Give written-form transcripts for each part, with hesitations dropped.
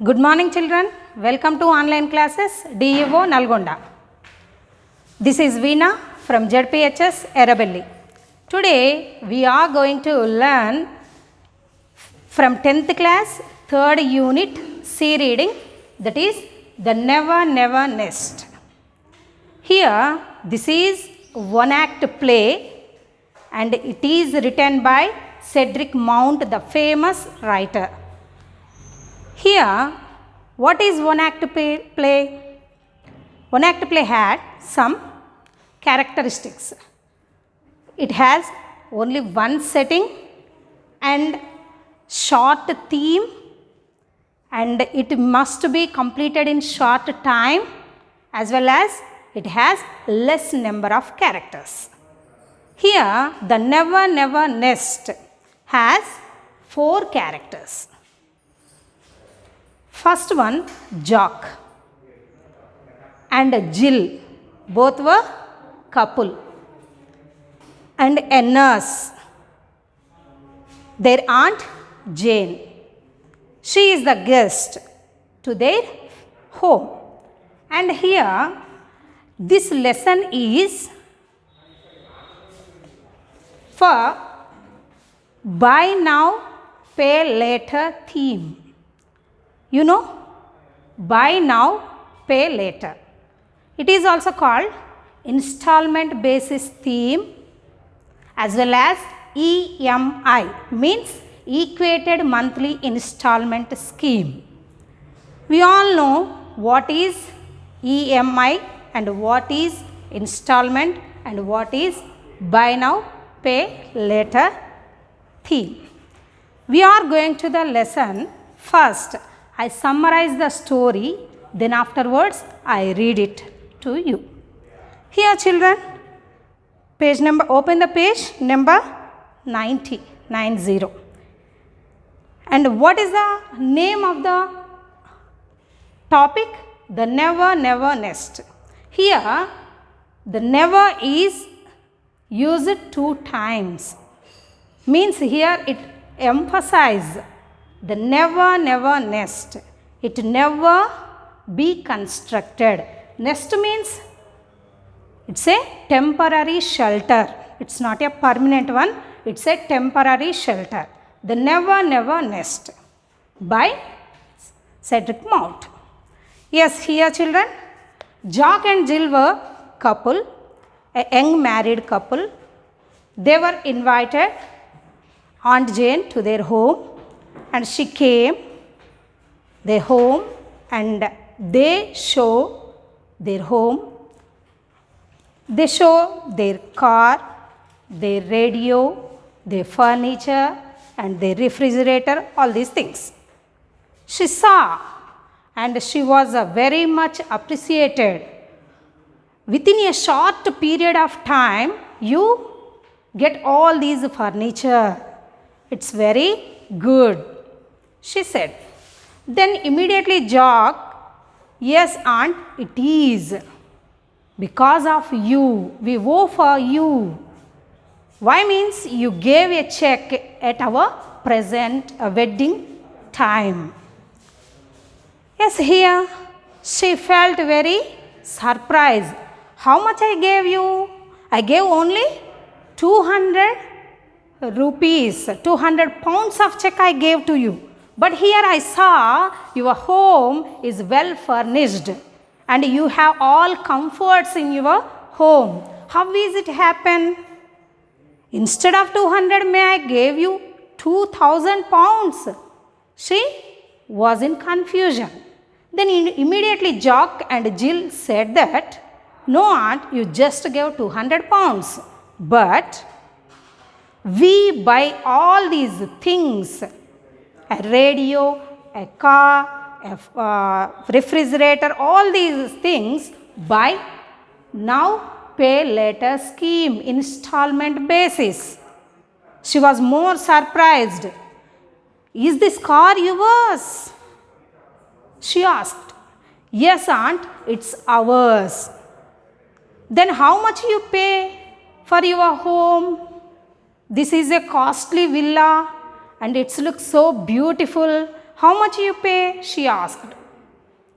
Good morning children, welcome to online classes DEO Nalgonda. This is Veena from ZPHS Erabelli. Today we are going to learn from 10th class 3rd unit C reading, that is the Never Never Nest. Here this is one act play and it is written by Cedric Mount, the famous writer. Here, what is one act play? One act play had some characteristics. It has only one setting and short theme, and it must be completed in short time, as well as it has less number of characters. Here, the Never Never Nest has 4 characters. First one, Jock and Jill, both were couple, and a nurse, their aunt Jane. She is the guest to their home. And here this lesson is for buy now, pay later theme. You know, buy now, pay later. It is also called installment basis theme, as well as EMI, means equated monthly installment scheme. We all know what is EMI and what is installment and what is buy now, pay later theme. We are going to the lesson. First, I summarize the story, then afterwards I read it to you. Here children, page number, open the page number 90. And what is the name of the topic? The Never Never Nest. Here, the never is used 2 times. Means here it emphasizes the never never nest. It never be constructed. Nest means it's a temporary shelter. It's not a permanent one. It's a temporary shelter. The Never Never Nest by Cedric Mount. Yes, here children, Jock and Jill were couple, a young married couple. They were invited Aunt Jane to their home, and she came their home and they show their home. They show their car, their radio, their furniture and their refrigerator, all these things. She saw and she was very much appreciated. Within a short period of time, you get all these furniture. It's very good, she said. Then immediately Jock, yes aunt, it is. Because of you, we owe for you. Why means you gave a check at our present wedding time. Yes, here she felt very surprised. How much I gave you? I gave only 200 rupees, 200 pounds of check I gave to you. But here I saw your home is well furnished and you have all comforts in your home. How is it happen? Instead of 200, may I gave you 2000 pounds? She was in confusion. Then immediately Jock and Jill said that, no aunt, you just gave 200 pounds. But we buy all these things, a radio, a car, a refrigerator, all these things by now pay later scheme, installment basis. She was more surprised. Is this car yours? She asked. Yes aunt, it's ours. Then how much you pay for your home? This is a costly villa and it looks so beautiful. how much you pay? She asked.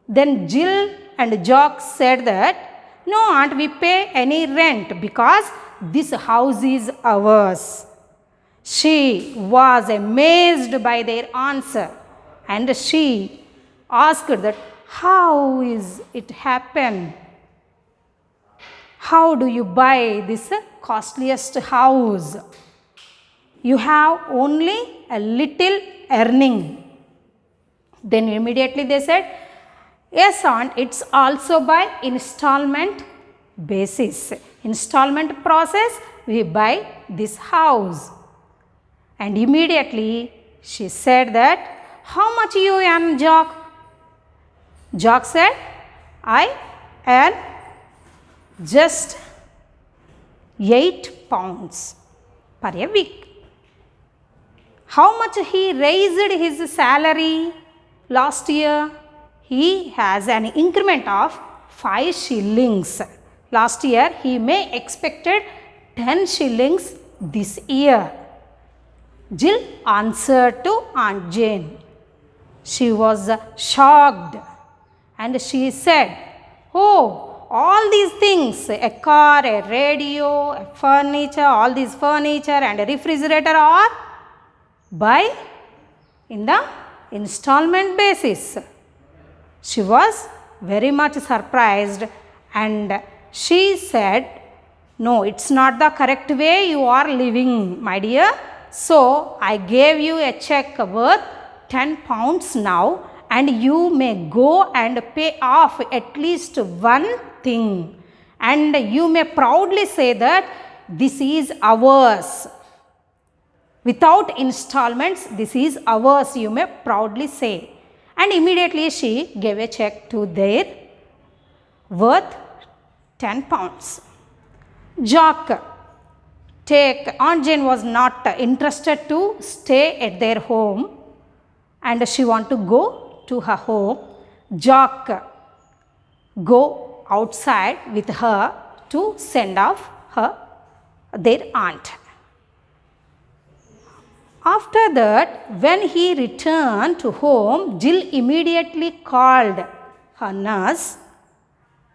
Then Jill and Jock said that, no, aunt, we pay any rent because this house is ours. She was amazed by their answer and she asked that, how is it happen? How do you buy this costliest house? You have only a little earning. Then immediately they said, yes, aunt, it's also by installment basis. Installment process, we buy this house. And immediately she said that, how much you earn, Jock? Jock said, I earn just 8 pounds per a week. How much he raised his salary last year? He has an increment of 5 shillings. Last year he may expected 10 shillings this year. Jill answered to Aunt Jane. She was shocked and she said, oh, all these things, a car, a radio, a furniture, all these furniture and a refrigerator are buy in the installment basis. She was very much surprised and she said, no, it's not the correct way you are living, my dear. So, I gave you a check worth 10 pounds now and you may go and pay off at least one thing. And you may proudly say that this is ours. Without installments, this is ours, you may proudly say. And immediately she gave a check to their worth 10 pounds. Jock, Aunt Jane was not interested to stay at their home and she wanted to go to her home. Jock go outside with her to send off their aunt. After that, when he returned to home, Jill immediately called her nurse.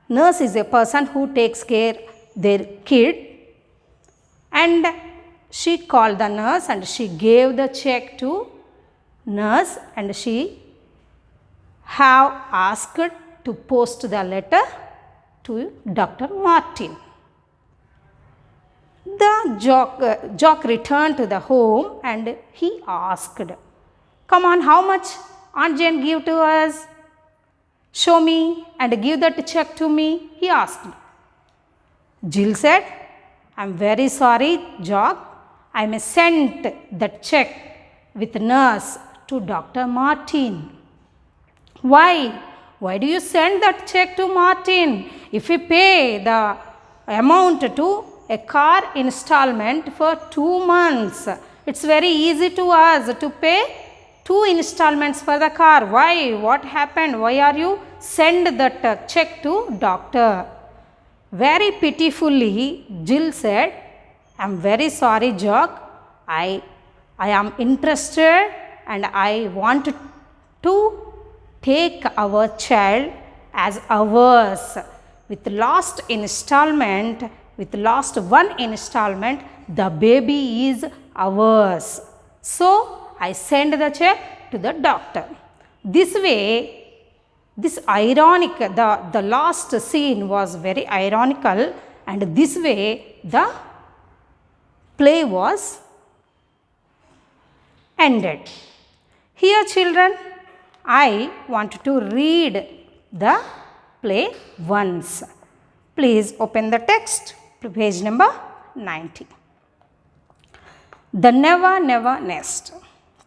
Nurse is a person who takes care their kid. And she called the nurse and she gave the check to nurse and she have asked to post the letter to Dr. Martin. The Jock returned to the home and he asked, come on, how much Aunt Jane give to us? Show me and give that check to me, he asked. Jill said, I'm very sorry, Jock. I may send that check with nurse to Dr. Martin. Why? Why do you send that check to Martin? If we pay the amount to a car installment for 2 months, it's very easy to us to pay 2 installments for the car. Why? What happened? Why are you send that check to doctor? Very pitifully, Jill said, I'm very sorry, Jock. I am interested and I want to take our child as ours. With last installment, with last 1 installment, the baby is ours. So, I send the check to the doctor. This way, this ironic, the last scene was very ironical and this way the play was ended. Here children, I want to read the play once. Please open the text to page number 90. The Never Never Nest.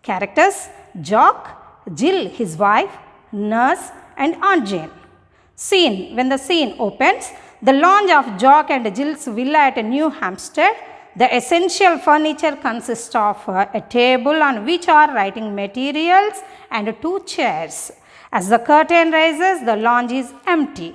Characters: Jock, Jill, his wife, nurse and Aunt Jane. Scene: when the scene opens, the lounge of Jock and Jill's villa at New Hampstead. The essential furniture consists of a table on which are writing materials and 2 chairs. As the curtain rises, the lounge is empty.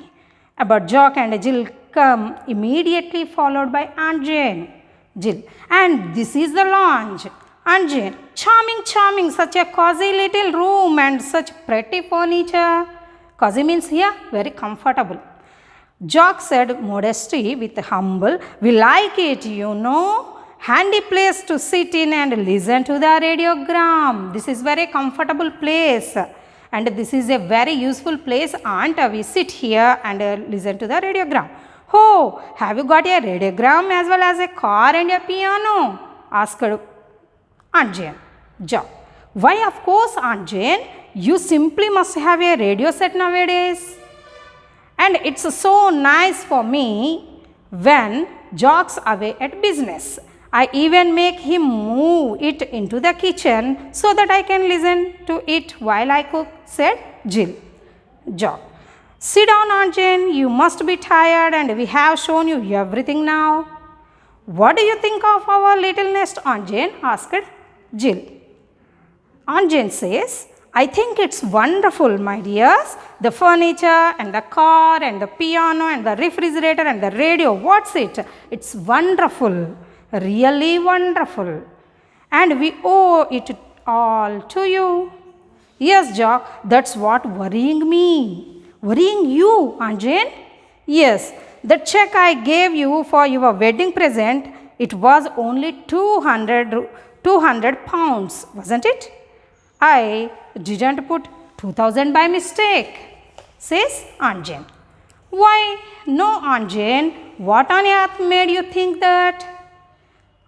But Jock and Jill come immediately followed by Aunt Jane. Jill: and this is the lounge. Aunt Jane, charming, charming, such a cozy little room and such pretty furniture. Cozy means here very comfortable. Jock said modestly with humble, we like it, you know. Handy place to sit in and listen to the radiogram. This is very comfortable place. And this is a very useful place, aunt. We sit here and listen to the radiogram. Oh, have you got a radiogram as well as a car and a piano? Asked Aunt Jane. Jock. Why, of course, Aunt Jane. You simply must have a radio set nowadays. And it's so nice for me when Jock's away at business. I even make him move it into the kitchen so that I can listen to it while I cook, said Jill. Jock. Sit down, Aunt Jane. You must be tired and we have shown you everything now. What do you think of our little nest, Aunt Jane? Asked Jill. Aunt Jane says, I think it's wonderful, my dears. The furniture and the car and the piano and the refrigerator and the radio. What's it? It's wonderful. Really wonderful. And we owe it all to you. Yes, Jock, that's what worrying me. Worrying you, Aunt Jane? Yes, the check I gave you for your wedding present, it was only 200 pounds, wasn't it? I didn't put 2000 by mistake, says Aunt Jane. Why, no, Aunt Jane. What on earth made you think that?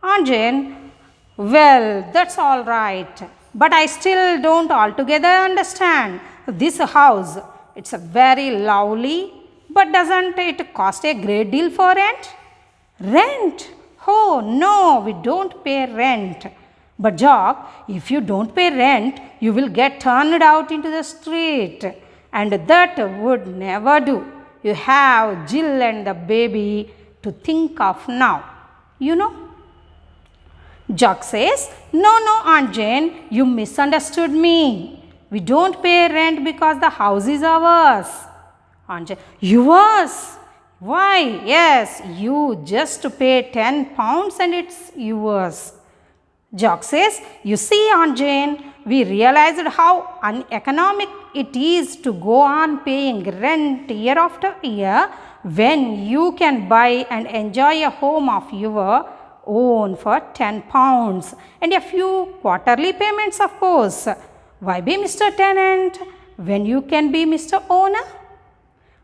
Aunt Jane, well, that's all right. But I still don't altogether understand this house. It's a very lovely, but doesn't it cost a great deal for rent? Rent? Oh, no, we don't pay rent. But Jock, if you don't pay rent, you will get turned out into the street. And that would never do. You have Jill and the baby to think of now. You know? Jock says, no, Aunt Jane, you misunderstood me. We don't pay rent because the house is ours. Aunt Jane, yours? Why, yes, you just pay 10 pounds and it's yours. Jock says, you see, Aunt Jane, we realized how uneconomic it is to go on paying rent year after year when you can buy and enjoy a home of your own for 10 pounds and a few quarterly payments, of course. Why be Mr. Tenant when you can be Mr. Owner?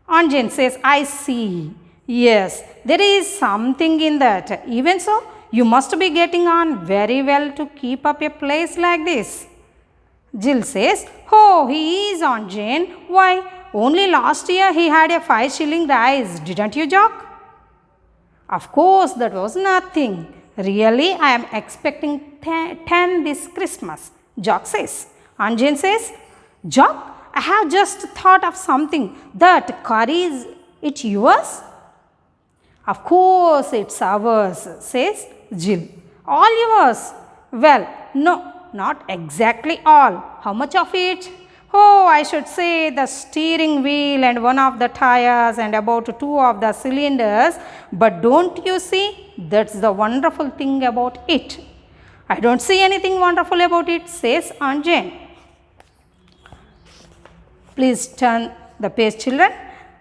Aunt Jane says, I see. Yes, there is something in that. Even so, you must be getting on very well to keep up a place like this. Jill says, oh, he is, Aunt Jane. Why, only last year he had a 5-shilling rise, didn't you, Jock? Of course, that was nothing. Really, I am expecting 10 this Christmas, Jock says. Aunt Jane says, Jock, I have just thought of something. That car, is it yours? Of course, it's ours, says Jill. All yours? Well, no, not exactly all. How much of it? Oh, I should say the steering wheel and one of the tires and about 2 of the cylinders. But don't you see? That's the wonderful thing about it. I don't see anything wonderful about it, says Aunt Jane. Please turn the page, children.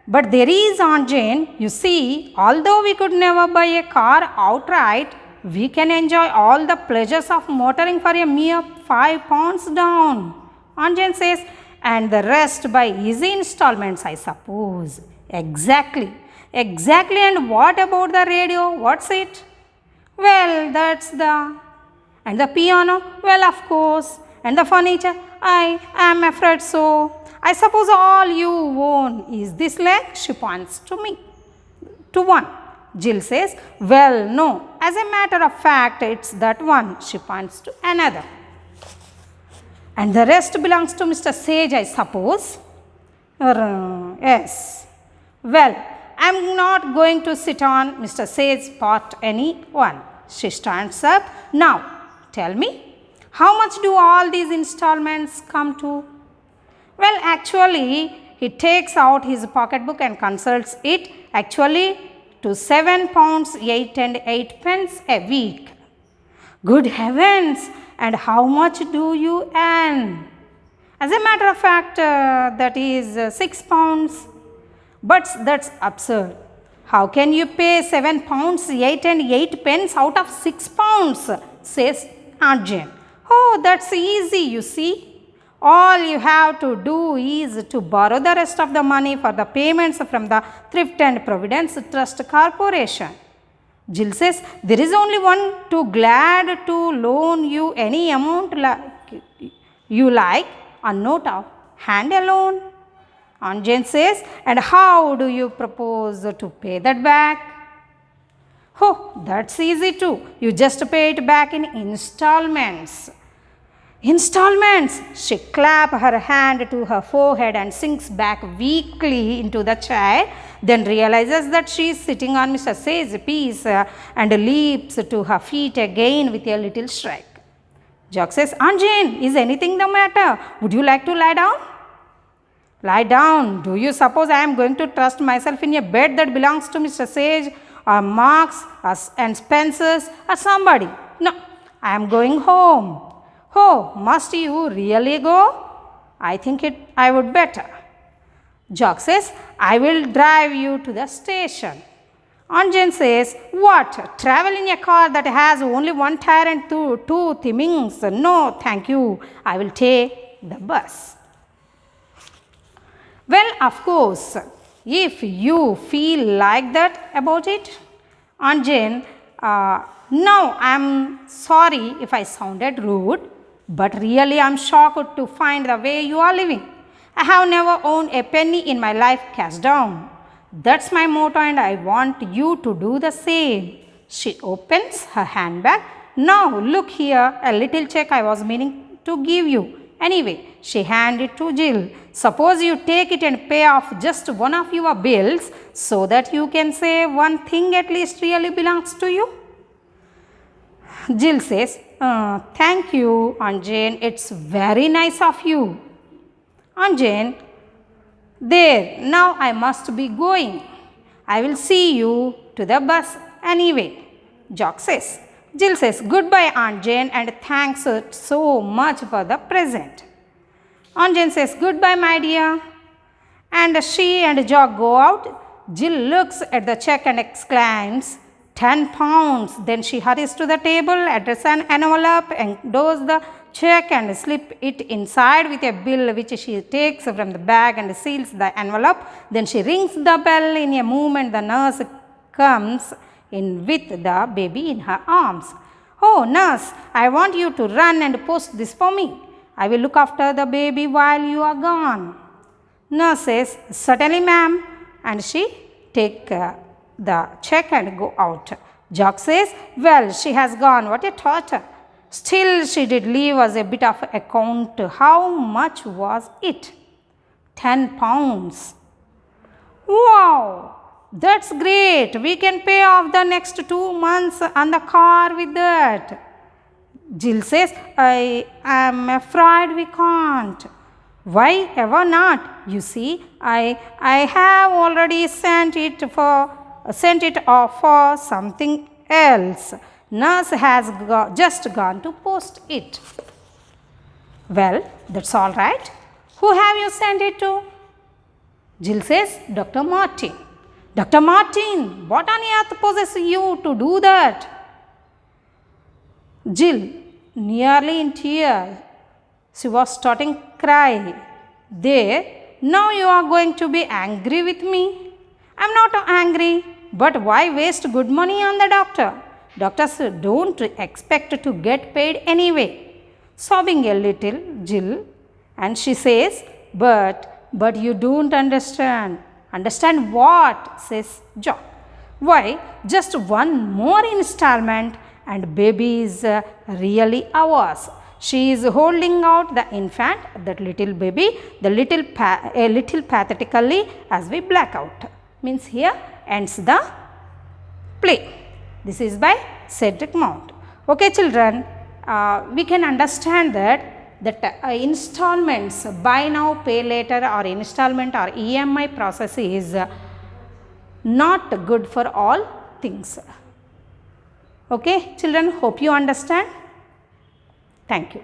But there is, Aunt Jane, you see, although we could never buy a car outright, we can enjoy all the pleasures of motoring for a mere 5 pounds down. Aunt Jane says, and the rest by easy installments, I suppose. Exactly. Exactly. And what about the radio? What's it? Well, that's the... And the piano? Well, of course. And the furniture? I am afraid so. I suppose all you own is this leg? She points to me. To one. Jill says, well, no. As a matter of fact, it's that one. She points to another. And the rest belongs to Mr. Sage, I suppose. Yes. Well, I'm not going to sit on Mr. Sage's part anyone. She stands up. Now, tell me, how much do all these installments come to? Well, actually, he takes out his pocketbook and consults it. Actually, to 7 pounds 8 and 8 pence a week. Good heavens! and how much do you earn? As a matter of fact, that is 6 pounds. But that's absurd. How can you pay 7 pounds 8 and 8 pence out of 6 pounds? Says Aunt Jane. Oh, that's easy, you see. All you have to do is to borrow the rest of the money for the payments from the Thrift and Providence Trust Corporation. Jill says, there is only one too glad to loan you any amount you like, a note of hand alone. Aunt Jane says, and how do you propose to pay that back? Oh, that's easy too. You just pay it back in installments. Installments! She claps her hand to her forehead and sinks back weakly into the chair, then realizes that she is sitting on Mr. Sage's piece and leaps to her feet again with a little shrug. Jock says, Aunt Jane, is anything the matter? Would you like to lie down? Lie down. Do you suppose I am going to trust myself in a bed that belongs to Mr. Sage or Marks and Spencer's or somebody? No, I am going home. Oh, must you really go? I think I would better. Jock says, I will drive you to the station. Aunt Jane says, what? Travel in a car that has only one tire and two things? No, thank you. I will take the bus. Well, of course, if you feel like that about it, Aunt Jane, now I am sorry if I sounded rude, but really I am shocked to find the way you are living. I have never owned a penny in my life cash down. That's my motto and I want you to do the same. She opens her handbag. Now look here, a little check I was meaning to give you. Anyway, she handed it to Jill. Suppose you take it and pay off just one of your bills so that you can say one thing at least really belongs to you. Jill says, thank you, Aunt Jane. It's very nice of you. Aunt Jane, there, now I must be going. I will see you to the bus anyway. Jock says. Jill says, goodbye, Aunt Jane, and thanks so much for the present. Aunt Jane says, goodbye, my dear. And she and Jock go out. Jill looks at the check and exclaims, 10 pounds. Then she hurries to the table, addresses an envelope, endorses the check and slips it inside with a bill which she takes from the bag and seals the envelope. Then she rings the bell. In a moment, the nurse comes in with the baby in her arms. Oh, nurse, I want you to run and post this for me. I will look after the baby while you are gone. Nurse says, certainly, ma'am. And she takes the check and go out. Jock says, well, she has gone. What a torture. Still, she did leave us a bit of account. How much was it? 10 pounds. Wow, that's great. We can pay off the next 2 months on the car with that. Jill says, I am afraid we can't. Why ever not? You see, I have already sent it off for something else. Nurse has just gone to post it. Well, that's all right. Who have you sent it to? Jill says, Dr. Martin. Dr. Martin, what on earth possesses you to do that? Jill, nearly in tears, she was starting to cry. There, now you are going to be angry with me. I am not angry, but why waste good money on the doctor? Doctors don't expect to get paid anyway. Sobbing a little, Jill, and she says, but you don't understand. Understand what? Says Jock. Why, just one more installment and baby is really ours. She is holding out the infant, that little baby, a little pathetically as we black out. Means here ends the play. This is by Cedric Mount. Okay, children, we can understand that installments, buy now, pay later or installment or EMI process is not good for all things. Okay, children, hope you understand. Thank you.